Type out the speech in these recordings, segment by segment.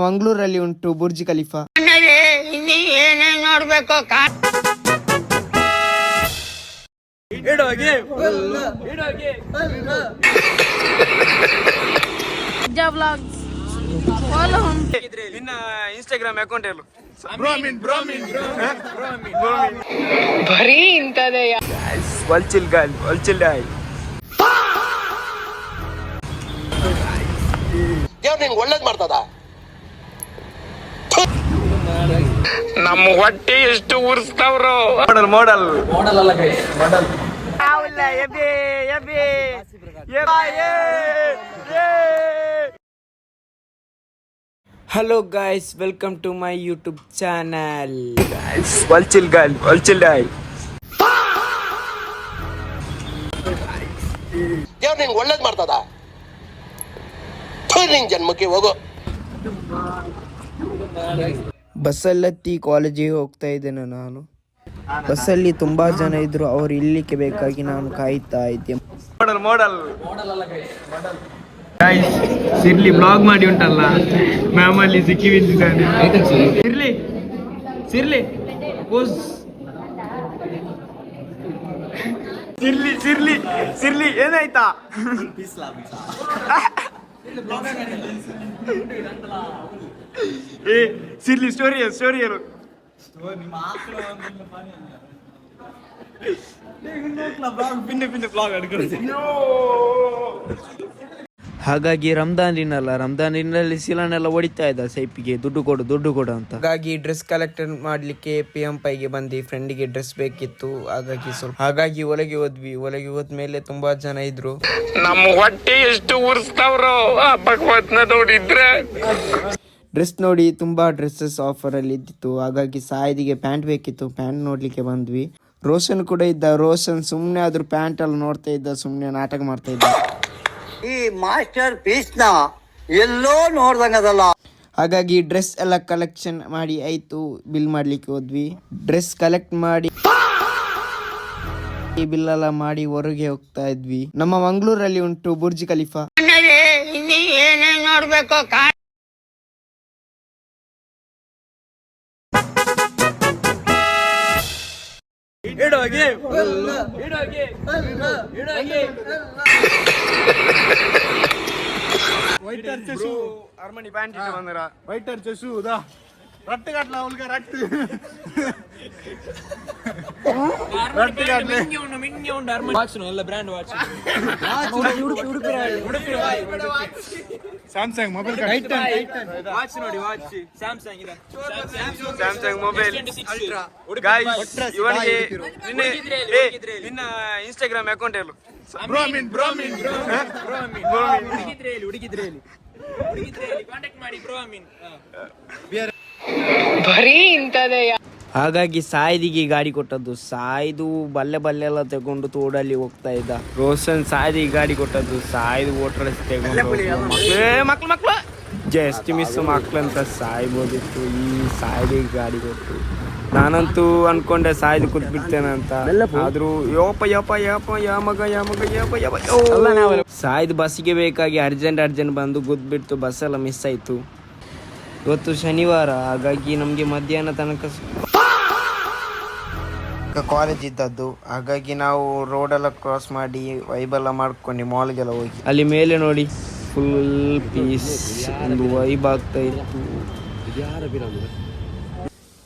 ಮಂಗಳೂರಲ್ಲಿ ಉಂಟು Burj Khalifa. ನೋಡ್ಬೇಕು ನಿನ್ನ ಇನ್ಸ್ಟಾಗ್ರಾಮ್ ಅಕೌಂಟ್ ಹೇಳು. ಬರೀ ಇಂಥದೇ ವಲ್ಚಿಲ್ ಗಾಲ್ ವಲ್ಚಿಲ್ ಆಯ್ ದೇವ್ರು ನಿಂಗೆ ಒಳ್ಳೇದ್ ಮಾಡ್ತದ. ನಮ್ಮ ಹೊಟ್ಟೆ ಎಷ್ಟು ಉರ್ಸ್ತಾವ್ರು. ಮಾಡಲ್ hello guys, welcome to my YouTube channel. ವಲ್ಚಿಲ್ ಗಾಲ್ ವಲ್ಚಿಲ್ ಆಯ್ ದೇವ್ರು ನಿಂಗೆ ಒಳ್ಳೇದ್ ಮಾಡ್ತದ. ನಿನ್ ಜನ್ಮಕ್ಕೆ ಹೋಗೋ. ಬಸ್ಸಲ್ಲತ್ತಿ ಕಾಲೇಜಿಗೆ ಹೋಗ್ತಾ ಇದ್ದೇನೆ ನಾನು. ಬಸ್ಸಲ್ಲಿ ತುಂಬಾ ಜನ ಇದ್ರು, ಅವ್ರು ಇಲ್ಲಿಗೆ ಬೇಕಾಗಿ ನಾನು ಕಾಯ್ತಾ ಇದ್ದೆ. ಮಾಡಲ್ ಸಿರ್ಲಿ ಬ್ಲಾಗ್ ಮಾಡಿ ಉಂಟಲ್ಲ, ಮ್ಯಾಮಲ್ಲಿ ಸಿಕ್ಕಿ ಬಿದ್ದಿದ್ದಾನೆ. ಸಿರ್ಲಿ ಏನಾಯ್ತಾ? ಸಿರ್ಲಿ ಸ್ಟೋರಿ ಏನು? ಹಾಗಾಗಿ ರಂಜಾನಿನಲ್ಲಿ ಸಿಲನೆಲ್ಲ ಹೊಡಿತಾ ಇದ್ದ ಸೈಪಿಗೆ ದುಡ್ಡು ಕೊಡು ಅಂತ. ಹಾಗಾಗಿ ಡ್ರೆಸ್ ಕಲೆಕ್ಟ್ ಮಾಡ್ಲಿಕ್ಕೆ PM ಪೈಗೆ ಬಂದು ಫ್ರೆಂಡಿಗೆ ಡ್ರೆಸ್ ಬೇಕಿತ್ತು. ಹಾಗಾಗಿ ಒಳಗೆ ಹೋದ್ಮೇಲೆ ತುಂಬಾ ಜನ ಇದ್ರು. ನಮ್ಮ ಹೊಟ್ಟೆ ಎಷ್ಟು ಉರ್ಸ್ತಾವ್ರು ಭಗವತ್ನ ನೋಡಿದ್ರೆ. ಡ್ರೆಸ್ ನೋಡಿ ತುಂಬಾ ಡ್ರೆಸ್ಸಸ್ ಆಫರ್ ಅಲ್ಲಿ ಇದ್ದಿತ್ತು. ಹಾಗಾಗಿ ಸಾಯಿದಿಗೆ ಪ್ಯಾಂಟ್ ಬೇಕಿತ್ತು, ಪ್ಯಾಂಟ್ ನೋಡ್ಲಿಕ್ಕೆ ಬಂದ್ವಿ. ರೋಷನ್ ಕೂಡ ಇದ್ದ. ರೋಷನ್ ಸುಮ್ನೆ ಆದ್ರೂ ಪ್ಯಾಂಟ್ ಎಲ್ಲ ನೋಡ್ತಾ ಇದ್ದ, ಸುಮ್ನೆ ನಾಟಕ ಮಾಡ್ತಾ ಇದ್ದ. ಈ ಮಾಸ್ಟರ್ ಪೀಸ್ ನ ಎಲ್ಲೋ ನೋಡ್ದಂಗದಲ್ಲ. ಹಾಗಾಗಿ ಡ್ರೆಸ್ ಎಲ್ಲ ಕಲೆಕ್ಷನ್ ಮಾಡಿ ಆಯ್ತು, ಬಿಲ್ ಮಾಡ್ಲಿಕ್ಕೆ ಹೋದ್ವಿ. ಡ್ರೆಸ್ ಕಲೆಕ್ಟ್ ಮಾಡಿ ಬಿಲ್ ಎಲ್ಲ ಮಾಡಿ ಹೊರಗೆ ಹೋಗ್ತಾ ಇದ್ವಿ. ನಮ್ಮ ಮಂಗಳೂರಲ್ಲಿ ಉಂಟು ಬುರ್ಜ್ ಖಲೀಫಾ. ಏನೇನ್ ನೋಡ್ಬೇಕು ವೈಟರ್ ಚೆಸು ಅರ್ಮನಿ ಪ್ಯಾಂಟ್ ಇಟ್ಟು ಬಂದರ. ವೈಟರ್ ಚೆಸು ದಾ ರಟ್ಟು ಕಟ್ಲ ಉಲ್ಗ ರಟ್ಟು ರಟ್ಟು ಕಟ್ಲೆ ಮಿಂಗಿ ಉಂಡು ಅರ್ಮನಿ ವಾಚ್ ಎಲ್ಲ brand watch Samsung mobile tighten watch ನೋಡಿ, ವಾಚ್ ಸ್ಯಾಮ್ಸಂಗ್ ಇದೆ. Samsung mobile ultra. ಗೈಸ್, ಇವನಿಗೆ ನಿನ್ನ ಇನ್ಸ್ಟಾಗ್ರಾಮ್ ಅಕೌಂಟ್ ಹೇಳು. ಬ್ರೋಮಿನ್ ಹುಡುಗಿದ್ರೆ ಕಾಂಟ್ಯಾಕ್ಟ್ ಮಾಡಿ ಬ್ರೋಮಿನ್. ಬರೀ ಇಂಥದೇ. ಹಾಗಾಗಿ ಸಾಯಿದಿಗೆ ಗಾಡಿ ಕೊಟ್ಟದ್ದು. ಸಾಯ್ದು ಬಲ್ಲೆ ಎಲ್ಲ ತಗೊಂಡು ತೋಡಲ್ಲಿ ಹೋಗ್ತಾ ಇದ್ದ. ರೋಷನ್ ಸಾಯಿದಿಗೆ ಗಾಡಿ ಕೊಟ್ಟದ್ದು. ಸಾಯ್ದು ಓಟರ್ ತಗೊಂಡು ಮಕ್ಳು ಜಸ್ಟ್ ಮಿಸ್ ಮಕ್ಳಂತ ಸಾಯ್ಬೋದಿತ್ತು. ಈ ಸಾಯಿದಿಗೆ ಗಾಡಿ ಕೊಟ್ಟು ನಾನಂತೂ ಅನ್ಕೊಂಡೆ ಸಾಯ್ದು ಕೂತ್ಬಿಡ್ತೇನೆ ಅಂತ. ಆದ್ರೂ ಸಾಯ್ದು ಬಸ್ಸಿಗೆ ಬೇಕಾಗಿ ಅರ್ಜೆಂಟ್ ಬಂದು ಗುದ್ಬಿಡ್ತು. ಬಸ್ ಎಲ್ಲ ಮಿಸ್ ಆಯ್ತು. ಇವತ್ತು ಶನಿವಾರ, ಹಾಗಾಗಿ ನಮ್ಗೆ ಮಧ್ಯಾಹ್ನ ತನಕ ಕಾಲೇಜ್ ಇದ್ದದ್ದು. ಹಾಗಾಗಿ ನಾವು ರೋಡೆಲ್ಲ ಕ್ರಾಸ್ ಮಾಡಿ ವೈಬೆಲ್ಲ ಮಾಡ್ಕೊಂಡು ಮಾಲ್ಗೆಲ್ಲ ಹೋಗಿ ಅಲ್ಲಿ ಮೇಲೆ ನೋಡಿ ಫುಲ್ ಪೀಸ್ ಒಂದು ವೈಬ್ ಆಗ್ತಾ ಇತ್ತು.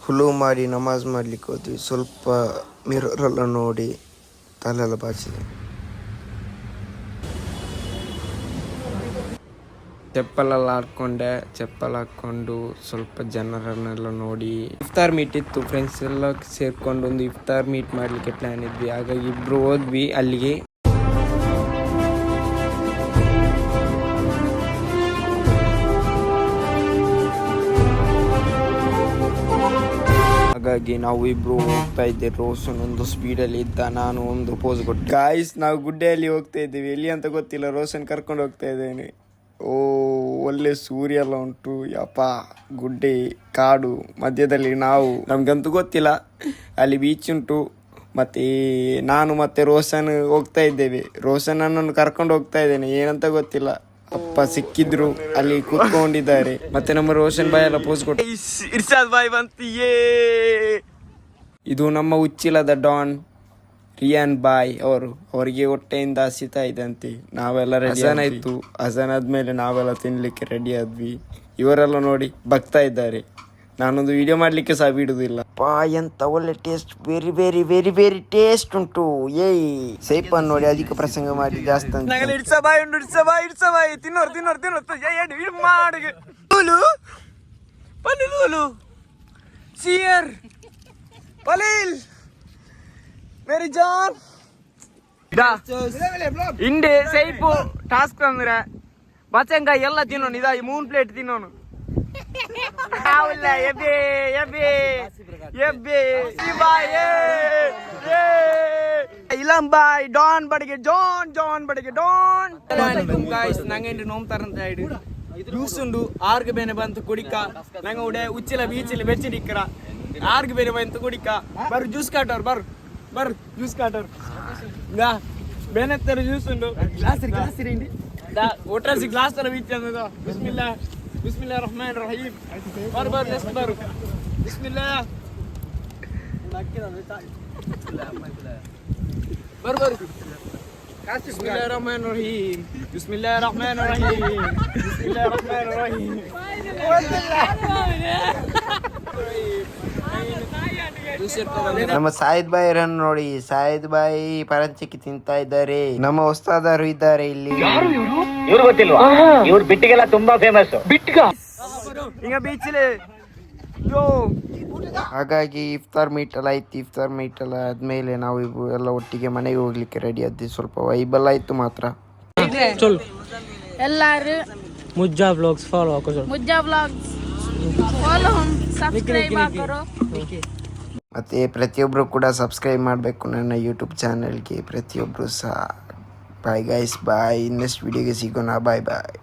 ಹುಲು ಮಾಡಿ ನಮಾಜ್ ಮಾಡ್ಲಿಕ್ಕೆ ಹೋದ್ವಿ. ಸ್ವಲ್ಪ ಮಿರರೆಲ್ಲ ನೋಡಿ ತಲೆಲ್ಲ ಬಾಚಿದೆ. ಚಪ್ಪಲೆಲ್ಲ ಹಾಕ್ಕೊಂಡು ಸ್ವಲ್ಪ ಜನರನ್ನೆಲ್ಲ ನೋಡಿ ಇಫ್ತಾರ್ ಮೀಟ್ ಇತ್ತು. ಫ್ರೆಂಡ್ಸ್ ಎಲ್ಲ ಸೇರ್ಕೊಂಡು ಒಂದು ಇಫ್ತಾರ್ ಮೀಟ್ ಮಾಡ್ಲಿಕ್ಕೆ ಪ್ಲಾನ್ ಇದ್ವಿ. ಹಾಗಾಗಿ ಇಬ್ರು ಹೋದ್ವಿ ಅಲ್ಲಿಗೆ. ಹಾಗಾಗಿ ನಾವು ಇಬ್ರು ಹೋಗ್ತಾ ಇದ್ದೇವೆ. ರೋಷನ್ ಒಂದು ಸ್ಪೀಡಲ್ಲಿ ಇದ್ದ, ನಾನು ಒಂದು ಪೋಸ್ ಕೊಟ್ಟೆ. ಗಾಯ್ಸ್, ನಾವು ಗುಡ್ಡೆಯಲ್ಲಿ ಹೋಗ್ತಾ ಇದ್ದೀವಿ. ಎಲ್ಲಿ ಅಂತ ಗೊತ್ತಿಲ್ಲ. ರೋಷನ್ ಕರ್ಕೊಂಡು ಹೋಗ್ತಾ ಇದ್ದೇನೆ. ಒಳ್ಳೆ ಸೂರ್ಯ ಎಲ್ಲ ಉಂಟು. ಯಪ್ಪ, ಗುಡ್ಡೆ ಕಾಡು ಮಧ್ಯದಲ್ಲಿ ನಾವು, ನಮ್ಗಂತೂ ಗೊತ್ತಿಲ್ಲ. ಅಲ್ಲಿ ಬೀಚ್ ಉಂಟು. ಮತ್ತೆ ನಾನು ಮತ್ತೆ ರೋಷನ್ ಹೋಗ್ತಾ ಇದ್ದೇವೆ. ರೋಷನ್ ನನ್ನನ್ನು ಕರ್ಕೊಂಡು ಹೋಗ್ತಾ ಇದ್ದೇನೆ, ಏನಂತ ಗೊತ್ತಿಲ್ಲ. ಅಪ್ಪ ಸಿಕ್ಕಿದ್ರು ಅಲ್ಲಿ ಕೂತ್ಕೊಂಡಿದ್ದಾರೆ. ಮತ್ತೆ ನಮ್ಮ ರೋಷನ್ ಬಾಯ್ ಎಲ್ಲ ಪೋಸ್ ಕೊಟ್ಟು ಇರ್ಷಾದ್ ಬಾಯ್ ಬಂತಿಯೇ. ಇದು ನಮ್ಮ ಉಚ್ಚಿಲದ ಡಾನ್ ರಿಯಾನ್ ಬಾಯ್ ಅವರಿಗೆ ಹೊಟ್ಟೆಯಿಂದ ಹಸಿತಾ ಇದಂತೆ. ನಾವೆಲ್ಲ ಅಜಾನ್ ಆಯ್ತು. ಅಜಾನ್ ಆದ್ಮೇಲೆ ನಾವೆಲ್ಲ ತಿನ್ಲಿಕ್ಕೆ ರೆಡಿ ಆದ್ವಿ. ಇವರೆಲ್ಲ ನೋಡಿ ಬಗ್ತಾ ಇದ್ದಾರೆ. ನಾನೊಂದು ವಿಡಿಯೋ ಮಾಡ್ಲಿಕ್ಕೆ ಸಹ ಬಿಡುದಿಲ್ಲ. ಎಂತ ಒಳ್ಳೆ taste, very very very very taste ಉಂಟು. ಸೇಪನ್ ನೋಡಿ ಅಧಿಕ ಪ್ರಸಂಗ ಮಾಡಿ ಜಾಸ್ತಿ ಇಂಡೆ ಸೇಪು ಟಾಸ್ಕ್ ಅಂದ್ರೆ ಬಚಂಗಾಯಿ ಎಲ್ಲ ತಿನ್ನೋನು. ಇದಾಗಿ 3 ಪ್ಲೇಟ್ ತಿನ್ನೋನು. ಇಲಂ ಬಾಯ್ ಡಾನ್ ಬಡಿಗೆ ಜಾನ್ ಬಡಿಗೆ ಡಾನ್. ನಂಗೆ ನೋಮ್ತಾರಂತ ಹೇಳಿ ಜ್ಯೂಸ್ ಉಂಡು. ಆರ್ಗ ಬೇನೆ ಬಂತು ಕುಡಿಕ. ನಂಗೆ ಉಡೆ ಉಚ್ಚಿಲ ಬೀಚಿಲ ಬೆಚ್ಚಿಡಿಕ್ಕರ. ಆರ್ಗ ಬೇನೆ ಬಂತು ಕುಡಿಕ. ಬರು ಜ್ಯೂಸ್ ಕಾಟೋರ್ ಬರು ಜ್ಯೂಸ್ ಕಾಟೋರ್. ಬೇನೆತ್ತರ ಜ್ಯೂಸ್ ಉಂಡು. ಗ್ಲಾಸ್ ರಿಂಡಿ ಒಟ್ರಾಸಿ ಗ್ಲಾಸ್ ತರ ಬೀಚ್ ಅಂದ. ಬಿಸ್ಮಿಲ್ಲಾ ಬಿಸ್ಮಿಲ್ಲಾ ರಹಮಾನ್ ರಹೀಮ್. ಬರು ನೆಕ್ಸ್ಟ್ ಬರು. ಬಿಸ್ಮಿಲ್ಲಾ ಬರು ಬಿಸ್ಮಿಲ್ಲಾ ರಹಮಾನ್ ರಹೀಮ್. ಬಿಸ್ಮಿಲ್ಲಾ ರಹಮಾನ್ ರಹೀಮ್. ಬಿಸ್ಮಿಲ್ಲಾ ರಹಮಾನ್ ರಹೀಮ್. ನಮ್ಮ ಸಾಯಿದ್ ಬಾಯಿ ರನ್ ನೋಡಿ. ಸಾಯಿದ್ ಬಾಯಿ ಪರಂಚಕ್ಕಿ ತಿಂತಾ ಇದ್ದಾರೆ. ನಮ್ಮ ಹೊಸ್ತಾದರು ಇದ್ದಾರೆ ಇಲ್ಲಿ. ಇವ್ರು ಗೊತ್ತಿಲ್ವಾ? ಇವ್ರು ಬಿಟ್ಟಿಗೆಲ್ಲ ತುಂಬಾ ಫೇಮಸ್. ಬಿಟ್ಟಿಗ ಹಿಂಗ ಬೀಚಲ್ಲಿ ಹಾಗಾಗಿ ಇಫ್ತಾರ್ ಮೀಟ್ ಎಲ್ಲ ಆಯ್ತು. ಇಫ್ತಾರ್ ಮೀಟ್ ಎಲ್ಲ ಆದ್ಮೇಲೆ ನಾವು ಎಲ್ಲ ಒಟ್ಟಿಗೆ ಮನೆಗೆ ಹೋಗ್ಲಿಕ್ಕೆ ರೆಡಿ ಆದ್ವಿ. ಸ್ವಲ್ಪ ವೈಬಲ್ ಆಯ್ತು ಮಾತ್ರ. ಎಲ್ಲಾರು ಮುಜ್ಜಾ ಬ್ಲಾಗ್ಸ್ ಫಾಲೋ ಹಾಕೋ. ಮುಜ್ಜಾ ಬ್ಲಾಗ್ಸ್ ಫಾಲೋ ಸಬ್ಸ್ಕ್ರೈಬ್ ಹಾಕೋ. ಮತ್ತೆ ಪ್ರತಿಯೊಬ್ಬರು ಕೂಡ ಸಬ್ಸ್ಕ್ರೈಬ್ ಮಾಡಬೇಕು ನನ್ನ ಯೂಟ್ಯೂಬ್ ಚಾನಲ್ಗೆ. ಪ್ರತಿಯೊಬ್ಬರು ಸಹ. ಬಾಯ್ ಗೈಸ್, ಬಾಯ್. ನೆಕ್ಸ್ಟ್ ವಿಡಿಯೋಗೆ ಸಿಗೋಣ. ಬಾಯ್ ಬಾಯ್.